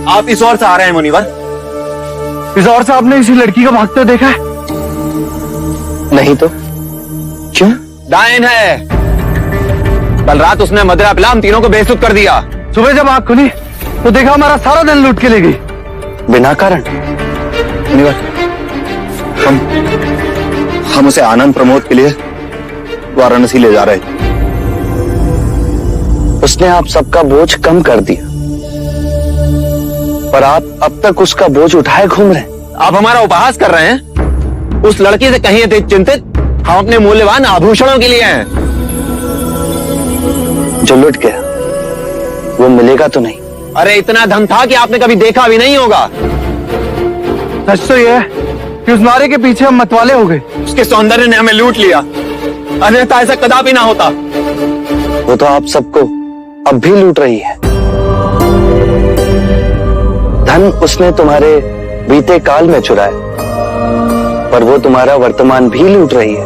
आप इस ओर से आ रहे हैं मुनिवर? इस ओर से आपने इसी लड़की को भागते देखा है? नहीं तो क्यों? डायन है। कल रात उसने मदिरा पिला हम तीनों को बेसुध कर दिया। सुबह जब आंख खुली तो देखा हमारा सारा दिन लूट के ले गई बिना कारण। मुनिवर, हम उसे आनंद प्रमोद के लिए वाराणसी ले जा रहे हैं। उसने आप सबका बोझ कम कर दिया, पर आप अब तक उसका बोझ उठाए घूम रहे हैं। आप हमारा उपहास कर रहे हैं? उस लड़की से कहीं अधिक चिंतित हम अपने मूल्यवान आभूषणों के लिए हैं। जो लुट गया वो मिलेगा तो नहीं। अरे इतना धन था कि आपने कभी देखा भी नहीं होगा। सच तो यह है कि उस नारे के पीछे हम मतवाले हो गए। उसके सौंदर्य ने हमें लूट लिया, अन्यथा ऐसा कदापि ना होता। वो तो आप सबको अब भी लूट रही है। धन उसने तुम्हारे बीते काल में चुराया, पर वो तुम्हारा वर्तमान भी लूट रही है।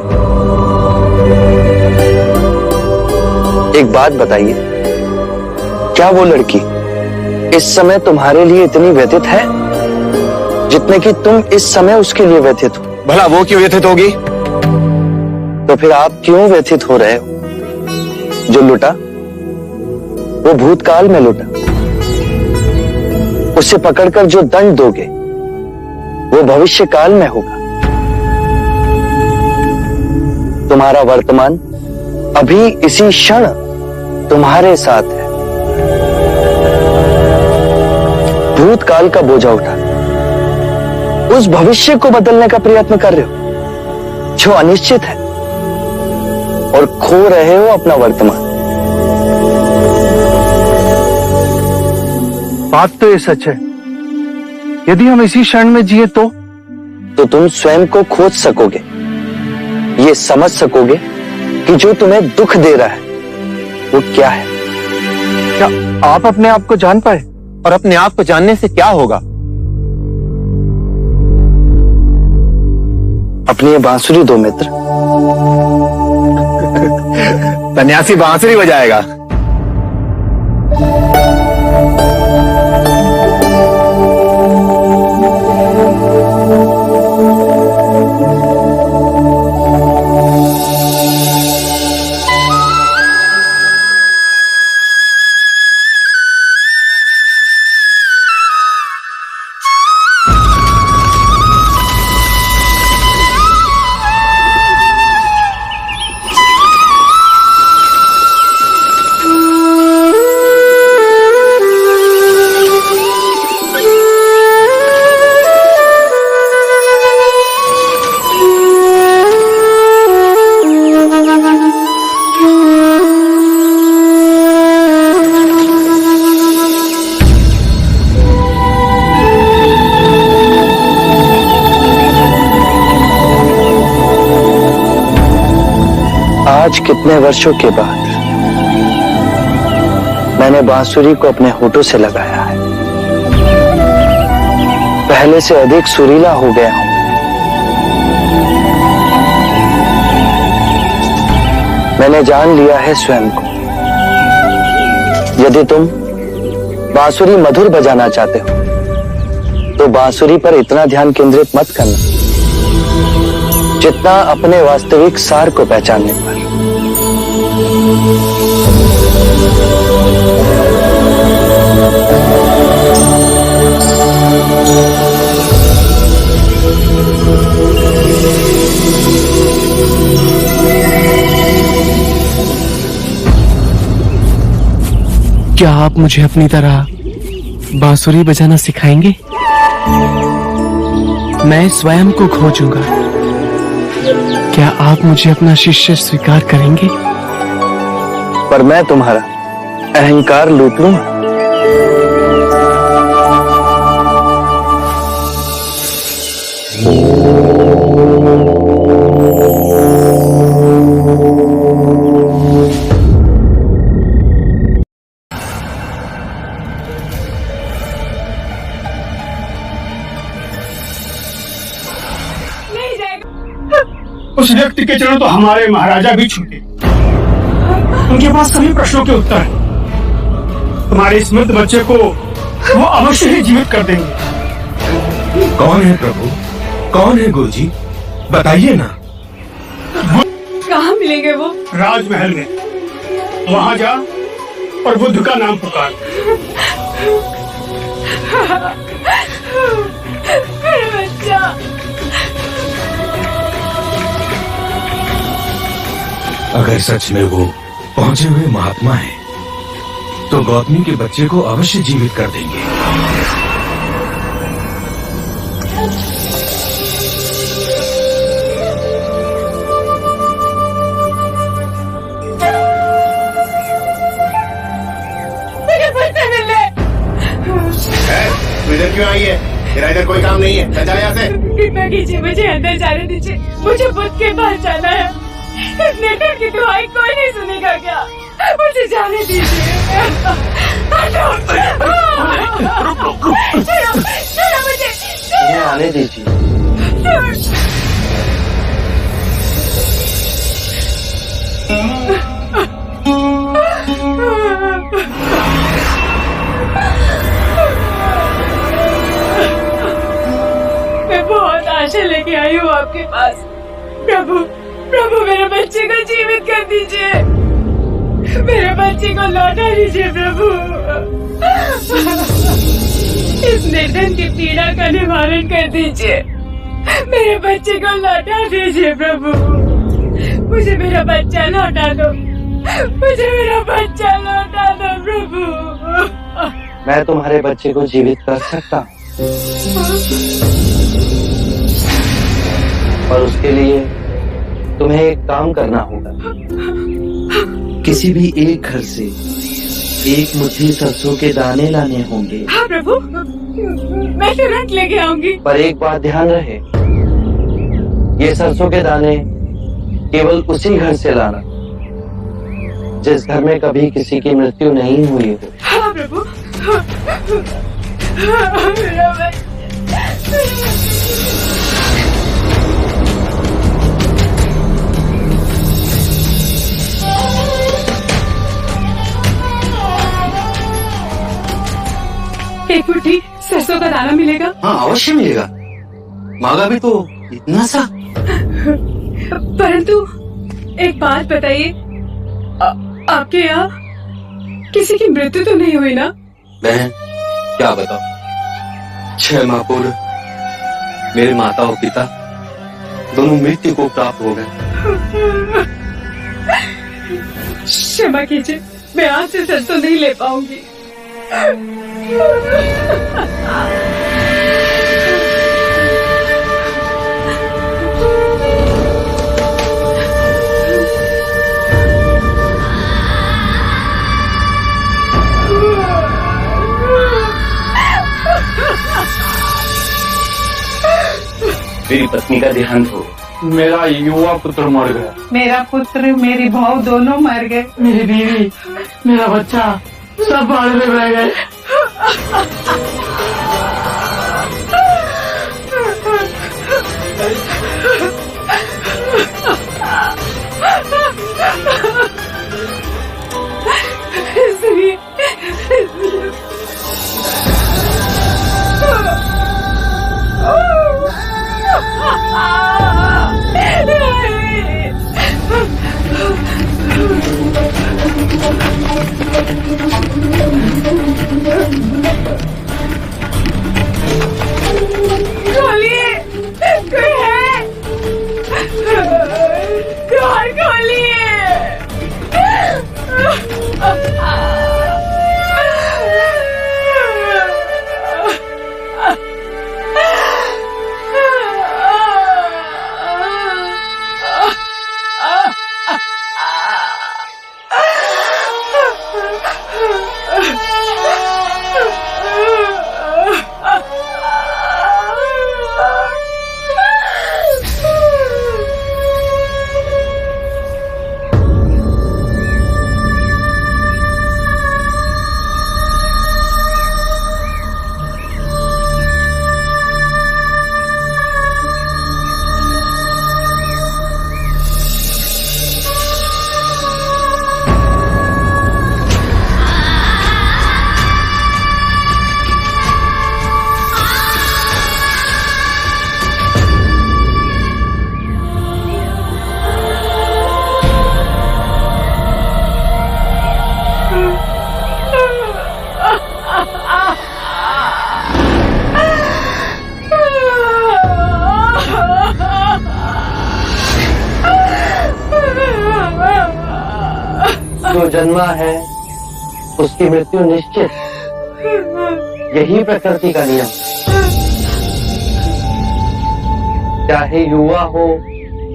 एक बात बताइए, क्या वो लड़की इस समय तुम्हारे लिए इतनी व्यथित है जितने कि तुम इस समय उसके लिए व्यथित हो? भला वो क्यों व्यथित होगी? तो फिर आप क्यों व्यथित हो रहे हो? जो लुटा वो भूतकाल में लुटा। उसे पकड़कर जो दंड दोगे वो भविष्य काल में होगा। तुम्हारा वर्तमान अभी इसी क्षण तुम्हारे साथ है। भूतकाल का बोझा उठा उस भविष्य को बदलने का प्रयत्न कर रहे हो जो अनिश्चित है, और खो रहे हो अपना वर्तमान। बात तो ये सच है। यदि हम इसी क्षण में जिए तो तुम स्वयं को खोज सकोगे, ये समझ सकोगे कि जो तुम्हें दुख दे रहा है वो क्या है। क्या आप अपने आप को जान पाए? और अपने आप को जानने से क्या होगा? अपनी ये बांसुरी दो मित्र। सन्यासी बांसुरी बजाएगा। आज कितने वर्षों के बाद मैंने बांसुरी को अपने होठों से लगाया है। पहले से अधिक सुरीला हो गया हूं। मैंने जान लिया है स्वयं को। यदि तुम बांसुरी मधुर बजाना चाहते हो तो बांसुरी पर इतना ध्यान केंद्रित मत करना जितना अपने वास्तविक सार को पहचानने पर। क्या आप मुझे अपनी तरह बांसुरी बजाना सिखाएंगे? मैं स्वयं को खोजूंगा। क्या आप मुझे अपना शिष्य स्वीकार करेंगे? पर मैं तुम्हारा अहंकार लूट लूंगा। उस व्यक्ति के चरण तो हमारे महाराजा भी छूटे। उनके पास सभी प्रश्नों के उत्तर हैं। तुम्हारे इस मृत बच्चे को वो अवश्य ही जीवित कर देंगे। कौन है प्रभु, कौन है गुरुजी, बताइए ना। कहाँ मिलेंगे वो? राजमहल में, वहां जा और बुद्ध का नाम पुकार। मेरा बच्चा। अगर सच में वो पहुंचे हुए महात्मा हैं, तो गौतमी के बच्चे को अवश्य जीवित कर देंगे। मुझे बच्चे मिले। इधर क्यों आई है? तेरा इधर कोई काम नहीं है, चल जा यहाँ से। कृपया कीजिए, मुझे अंदर जाने दीजिए। मुझे बुद्ध के पास जाना है। इस नेटर की दुआई कोई नहीं सुनेगा क्या? मुझे जाने दीजिए। रुक छोड़ो मुझे। इन्हें आने दीजिए। मैं बहुत आशा लेके आई हूँ आपके पास। प्रभु, प्रभु मेरे बच्चे को जीवित कर दीजिए। मेरे बच्चे को लौटा दीजिए प्रभु। इस निर्धन की पीड़ा का निवारण कर दीजिए। मेरे बच्चे को लौटा दीजिए प्रभु। मुझे मेरा बच्चा लौटा दो। मुझे मेरा बच्चा लौटा दो प्रभु। मैं तुम्हारे बच्चे को जीवित कर सकता हूँ, पर उसके लिए तुम्हें एक काम करना होगा। किसी भी एक घर से एक मुट्ठी सरसों के दाने लाने होंगे। हाँ प्रभु, मैं तुरंत लेके आऊंगी। पर एक बात ध्यान रहे, ये सरसों के दाने केवल उसी घर से लाना जिस घर में कभी किसी की मृत्यु नहीं हुई हो। हाँ प्रभु। मेरा बच्चा। एक मुट्ठी सरसों का दाना मिलेगा? हाँ अवश्य मिलेगा, मांगा भी तो इतना सा। परंतु एक बात बताइए, आपके यहाँ किसी की मृत्यु तो नहीं हुई ना? बहन क्या बताओ, 6 माह पूर्व मेरे माता और पिता दोनों मृत्यु को प्राप्त हो गए। क्षमा कीजिए, मैं आज से सरसों नहीं ले पाऊंगी। मेरी पत्नी का देहांत हो। मेरा युवा पुत्र मर गया। मेरा पुत्र, मेरी बहू दोनों मर गए। मेरी बीवी, मेरा बच्चा सब बाढ़ में बह गए। जो जन्मा है उसकी मृत्यु निश्चित, यही प्रकृति का नियम। चाहे युवा हो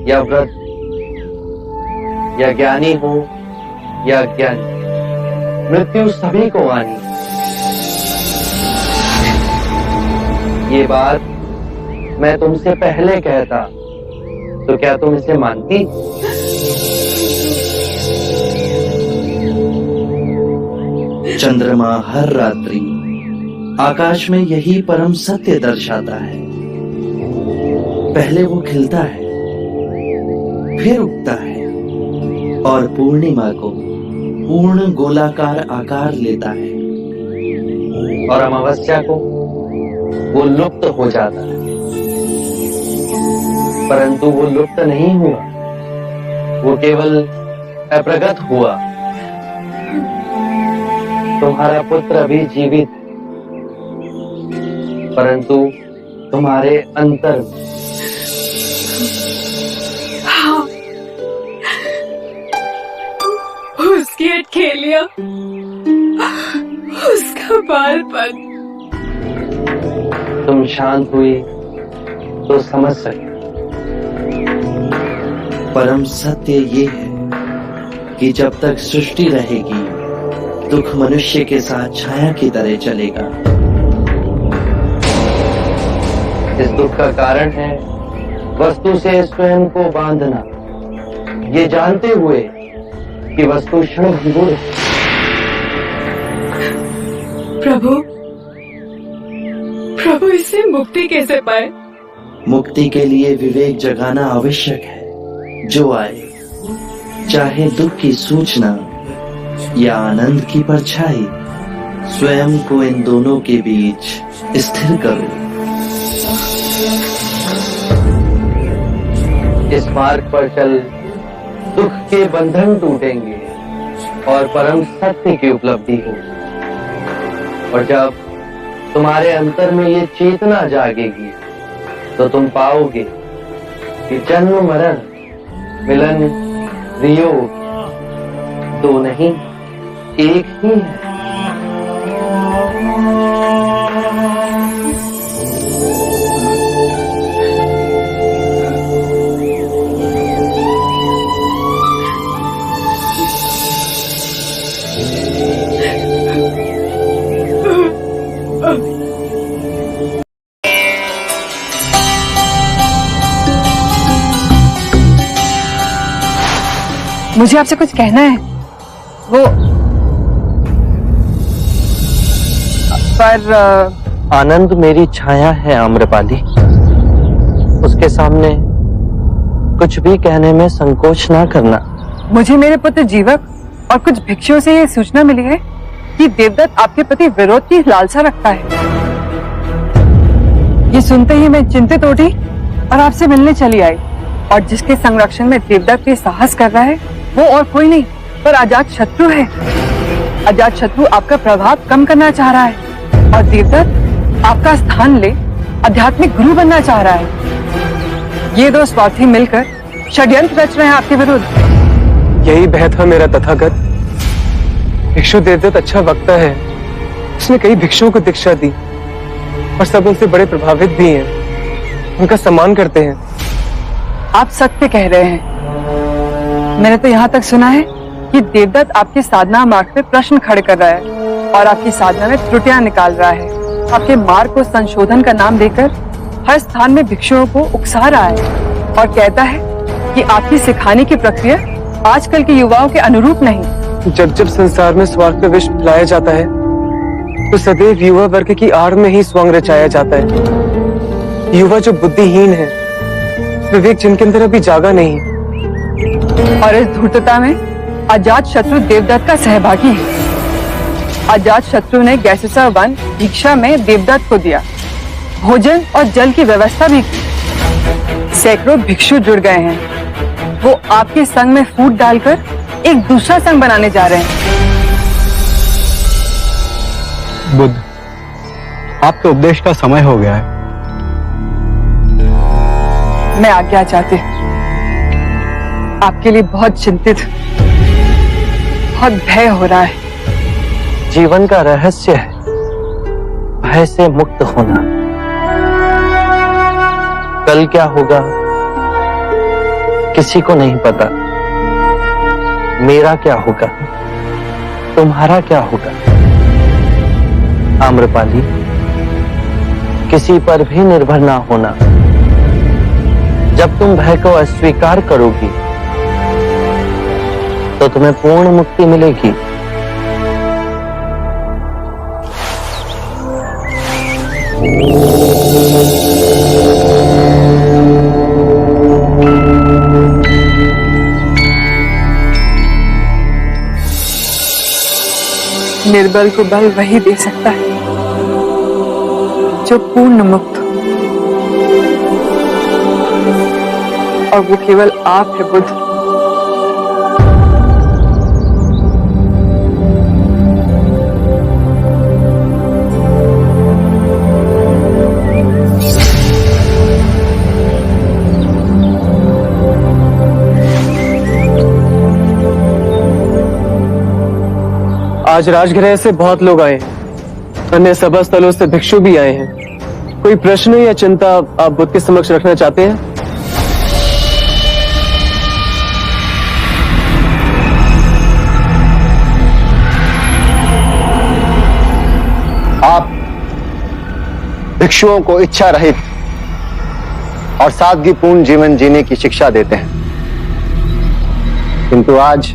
या वृद्ध, या ज्ञानी हो या अज्ञानी, मृत्यु सभी को आनी। ये बात मैं तुमसे पहले कहता तो क्या तुम इसे मानती? चंद्रमा हर रात्रि आकाश में यही परम सत्य दर्शाता है। पहले वो खिलता है, फिर उगता है और पूर्णिमा को पूर्ण गोलाकार आकार लेता है, और अमावस्या को वो लुप्त हो जाता है। परंतु वो लुप्त नहीं हुआ, वो केवल अप्रगट हुआ। तुम्हारा पुत्र अभी जीवित, परंतु तुम्हारे अंतर में। हाँ, उसकी अटखेलियां, उसका बालपन। तुम शांत हुई तो समझ सके। परम सत्य ये है कि जब तक सृष्टि रहेगी, दुख मनुष्य के साथ छाया की तरह चलेगा। इस दुख का कारण है वस्तु से स्वयं को बांधना, ये जानते हुए कि वस्तु क्षणभंगुर है। प्रभु, प्रभु इससे मुक्ति कैसे पाए? मुक्ति के लिए विवेक जगाना आवश्यक है। जो आए, चाहे दुख की सूचना या आनंद की परछाई, स्वयं को इन दोनों के बीच स्थिर करो। इस मार्ग पर चल दुख के बंधन टूटेंगे और परम सत्य की उपलब्धि होगी। और जब तुम्हारे अंतर में ये चेतना जागेगी तो तुम पाओगे कि जन्म मरण, मिलन वियोग दो नहीं, एक ही है। मुझे आपसे कुछ कहना है। वो पर आनंद मेरी छाया है आम्रपाली, उसके सामने कुछ भी कहने में संकोच ना करना। मुझे मेरे पुत्र जीवक और कुछ भिक्षुओं से ये सूचना मिली है कि देवदत्त आपके प्रति विरोध की लालसा रखता है। ये सुनते ही मैं चिंतित उठी और आपसे मिलने चली आई। और जिसके संरक्षण में देवदत्त ये साहस कर रहा है वो और कोई नहीं पर अजात शत्रु है। अजात शत्रु आपका प्रभाव कम करना चाह रहा है और देवदत्त आपका स्थान ले आध्यात्मिक गुरु बनना चाह रहा है। ये दो स्वार्थी मिलकर षड्यंत्र रच रहे हैं आपके विरुद्ध। यही बहत है मेरा तथागत। भिक्षु देवदत्त अच्छा वक्ता है, उसने कई भिक्षुओं को दीक्षा दी और सब उनसे बड़े प्रभावित भी हैं, उनका सम्मान करते हैं। आप सत्य कह रहे हैं। मैंने तो यहाँ तक सुना है कि देवदत्त आपके साधना मार्ग पे प्रश्न खड़े कर रहा है और आपकी साधना में त्रुटियां निकाल रहा है। आपके मार्ग को संशोधन का नाम देकर हर स्थान में भिक्षुओं को उकसा रहा है और कहता है कि आपकी सिखाने की प्रक्रिया आजकल के युवाओं के अनुरूप नहीं। जब जब संसार में स्वार्थ का विष फैलाया जाता है तो सदैव युवा वर्ग की आड़ में ही स्वांग रचाया जाता है। युवा जो बुद्धिहीन है, विवेक जिनके अंदर अभी जागा नहीं, और इस धूर्तता में अजात शत्रु देवदत्त का सहभागी है। अजात शत्रु ने गैसेसा वन भिक्षा में देवदत्त को दिया, भोजन और जल की व्यवस्था भी की। सैकड़ों भिक्षु जुड़ गए हैं। वो आपके संग में फूट डालकर एक दूसरा संग बनाने जा रहे हैं। बुद्ध, आपके उपदेश का समय हो गया है। मैं आज्ञा चाहती हूँ। आपके लिए बहुत चिंतित बहुत भय हो रहा है। जीवन का रहस्य है भय से मुक्त होना। कल क्या होगा किसी को नहीं पता। मेरा क्या होगा, तुम्हारा क्या होगा। आम्रपाली, किसी पर भी निर्भर ना होना। जब तुम भय को अस्वीकार करोगी तो तुम्हें पूर्ण मुक्ति मिलेगी। निर्बल को बल वही दे सकता है जो पूर्ण मुक्त हो, और वो केवल आप है बुद्ध। आज राजगृह से बहुत लोग आए हैं। अन्य सभा स्थलों से भिक्षु भी आए हैं। कोई प्रश्न या चिंता आप बुद्ध के समक्ष रखना चाहते हैं? आप भिक्षुओं को इच्छा रहित और सादगीपूर्ण जीवन जीने की शिक्षा देते हैं, किंतु आज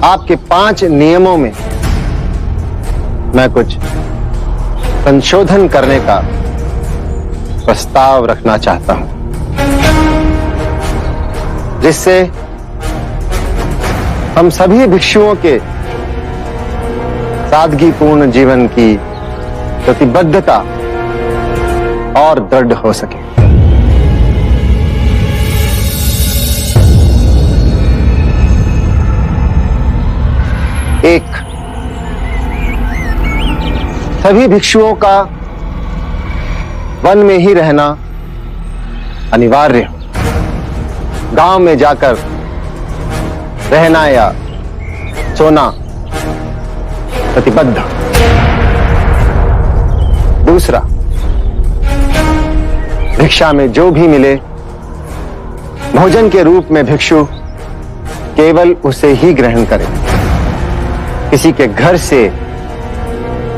आपके 5 नियमों में मैं कुछ संशोधन करने का प्रस्ताव रखना चाहता हूं, जिससे हम सभी भिक्षुओं के सादगीपूर्ण जीवन की प्रतिबद्धता और दृढ़ हो सके। एक, सभी भिक्षुओं का वन में ही रहना अनिवार्य हो। गांव में जाकर रहना या सोना प्रतिबद्ध। दूसरा, भिक्षा में जो भी मिले भोजन के रूप में भिक्षु केवल उसे ही ग्रहण करे। किसी के घर से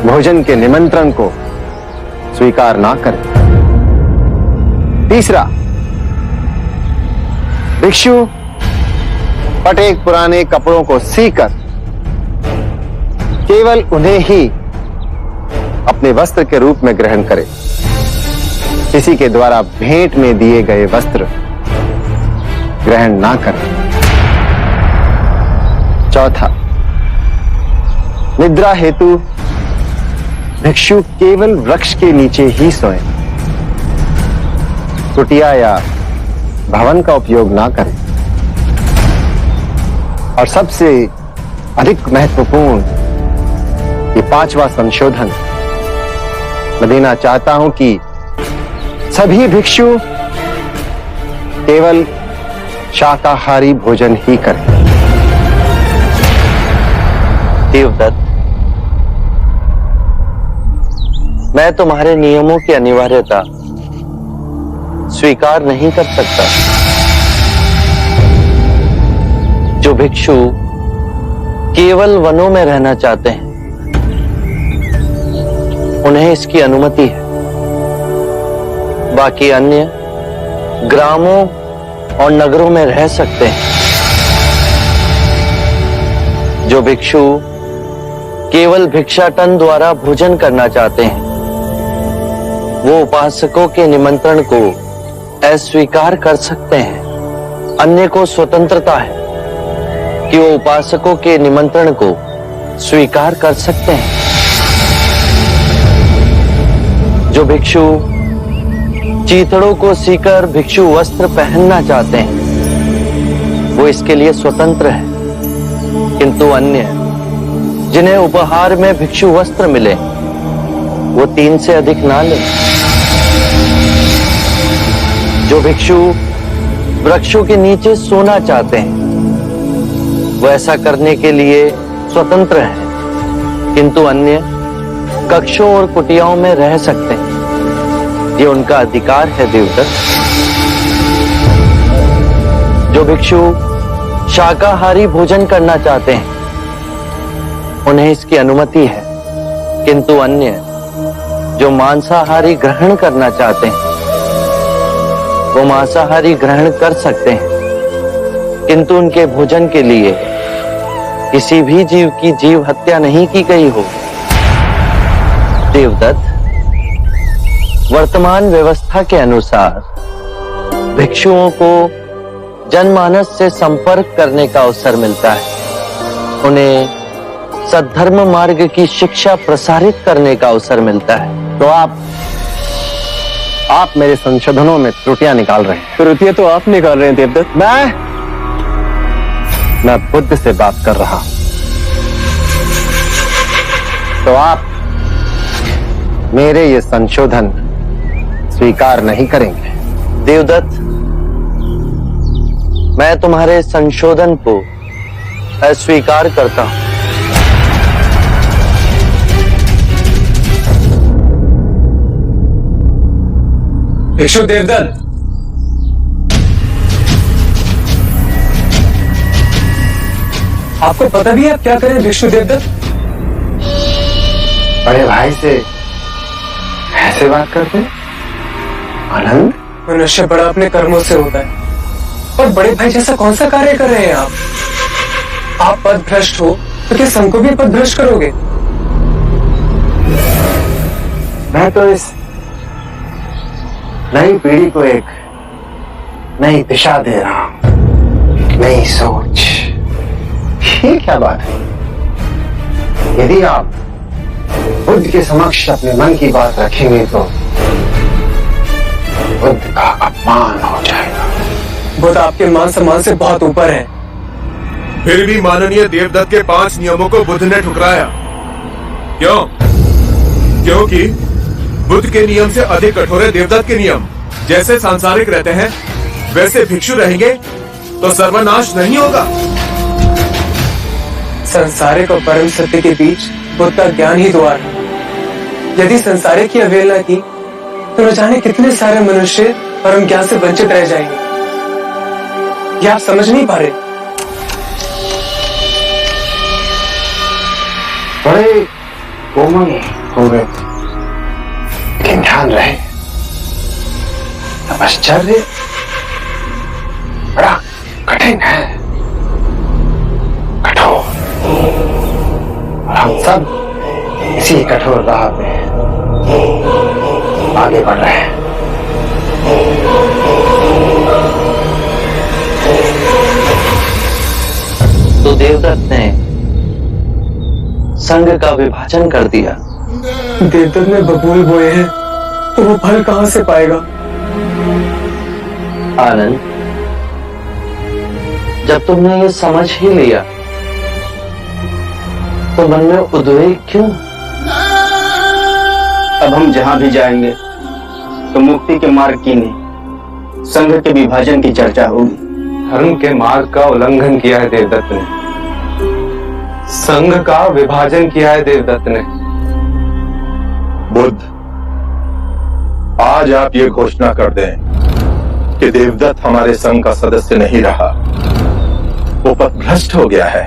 भोजन के निमंत्रण को स्वीकार ना करें। तीसरा, भिक्षु फटे पुराने कपड़ों को सीकर केवल उन्हें ही अपने वस्त्र के रूप में ग्रहण करे। किसी के द्वारा भेंट में दिए गए वस्त्र ग्रहण ना करें। चौथा, निद्रा हेतु भिक्षु केवल वृक्ष के नीचे ही सोए। कुटिया या भवन का उपयोग ना करें। और सबसे अधिक महत्वपूर्ण ये 5वां संशोधन मैं देना चाहता हूं कि सभी भिक्षु केवल शाकाहारी भोजन ही करें। देवदत्त, मैं तुम्हारे नियमों की अनिवार्यता स्वीकार नहीं कर सकता। जो भिक्षु केवल वनों में रहना चाहते हैं उन्हें इसकी अनुमति है। बाकी अन्य ग्रामों और नगरों में रह सकते हैं। जो भिक्षु केवल भिक्षाटन द्वारा भोजन करना चाहते हैं वो उपासकों के निमंत्रण को अस्वीकार कर सकते हैं। अन्य को स्वतंत्रता है कि वो उपासकों के निमंत्रण को स्वीकार कर सकते हैं। जो भिक्षु चीथड़ों को सीकर भिक्षु वस्त्र पहनना चाहते हैं वो इसके लिए स्वतंत्र है, किंतु अन्य जिन्हें उपहार में भिक्षु वस्त्र मिले वो 3 से अधिक ना ले। जो भिक्षु वृक्षों के नीचे सोना चाहते हैं वो ऐसा करने के लिए स्वतंत्र हैं, किंतु अन्य कक्षों और कुटियाओं में रह सकते हैं। ये उनका अधिकार है देवदत्त। जो भिक्षु शाकाहारी भोजन करना चाहते हैं उन्हें इसकी अनुमति है, किंतु अन्य जो मांसाहारी ग्रहण करना चाहते हैं वो मांसाहारी ग्रहण कर सकते हैं, किंतु उनके भोजन के लिए किसी भी जीव की जीव हत्या नहीं की गई हो। देवदत्त, वर्तमान व्यवस्था के अनुसार भिक्षुओं को जनमानस से संपर्क करने का अवसर मिलता है, उन्हें सद्धर्म मार्ग की शिक्षा प्रसारित करने का अवसर मिलता है। तो आप मेरे संशोधनों में त्रुटियां निकाल रहे हैं। त्रुटियां तो आप निकाल रहे हैं देवदत्त। मैं बुद्ध से बात कर रहा हूं। तो आप मेरे ये संशोधन स्वीकार नहीं करेंगे। देवदत्त, मैं तुम्हारे संशोधन को अस्वीकार करता हूं। भिक्षु देवदत्त, आपको पता भी है आप क्या करें भिक्षु देवदत्त? बड़े भाई से ऐसे बात करते आनंद? मनुष्य बड़ा अपने कर्मों से होता है, और बड़े भाई जैसा कौन सा कार्य कर रहे हैं आप? आप पद भ्रष्ट हो तो क्या संघ को भी पद भ्रष्ट करोगे? मैं तो इस नई पीढ़ी को एक नई दिशा दे रहा हूं, एक नई सोच। ये क्या बात है? यदि आप बुद्ध के समक्ष अपने मन की बात रखेंगे तो बुद्ध का अपमान हो जाएगा। बुद्ध आपके मान सम्मान से बहुत ऊपर है। फिर भी माननीय देवदत्त के 5 नियमों को बुद्ध ने ठुकराया। क्यों? क्योंकि बुद्ध के नियम से अधिक कठोर है देवदत्त के नियम। जैसे सांसारिक रहते हैं वैसे भिक्षु रहेंगे तो सर्वनाश नहीं होगा। संसारिक और परम सत्य के बीच बुद्ध का ज्ञान ही द्वार है। यदि संसारिक की अवहेलना की तो न जाने कितने सारे मनुष्य परम ज्ञान से वंचित रह जाएंगे। ये आप समझ नहीं पा रहे। बड़े कोमल हो गए, लेकिन ध्यान रहे तपश्चर्य बड़ा कठिन है, कठोर, और हम सब इसी कठोर राह पे आगे बढ़ रहे हैं। तो देवदत्त ने संघ का विभाजन कर दिया। देवदत्त ने बबूल बोए हैं तो वो फल कहां से पाएगा? आनंद, जब तुमने ये समझ ही लिया तो मन में उद्वेग क्यों? अब हम जहां भी जाएंगे तो मुक्ति के मार्ग की नहीं, संघ के विभाजन की चर्चा होगी। धर्म के मार्ग का उल्लंघन किया है देवदत्त ने, संघ का विभाजन किया है देवदत्त ने। बुद्ध, आज आप ये घोषणा कर दें कि देवदत्त हमारे संघ का सदस्य नहीं रहा, वो पथभ्रष्ट हो गया है।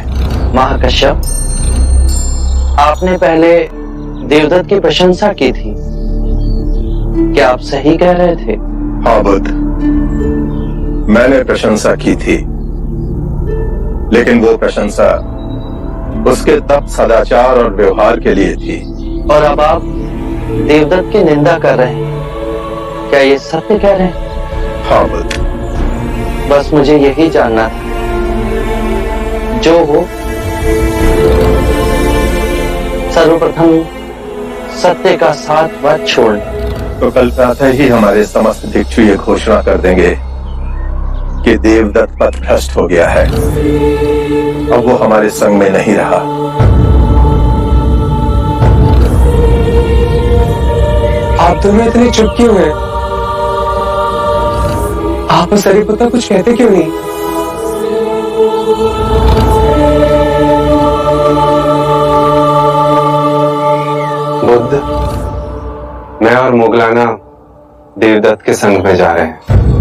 महाकश्यप, आपने पहले देवदत्त की प्रशंसा की थी, क्या आप सही कह रहे थे? हाँ बुद्ध, मैंने प्रशंसा की थी, लेकिन वो प्रशंसा उसके तप, सदाचार और व्यवहार के लिए थी। और अब आप देवदत्त की निंदा कर रहे हैं, क्या ये सत्य कह रहे हैं? हाँ बुद्ध। बस मुझे यही जानना था। जो हो, सर्वप्रथम सत्य का साथ मत छोड़ना। तो कल प्रातः ही हमारे समस्त भिक्षु ये घोषणा कर देंगे कि देवदत्त पथभ्रष्ट हो गया है, अब वो हमारे संग में नहीं रहा। आप दोनों इतने चुप क्यों हैं? आप सरिपुत्र कुछ कहते क्यों नहीं? मैं और मोगलाना देवदत्त के संग में जा रहे हैं।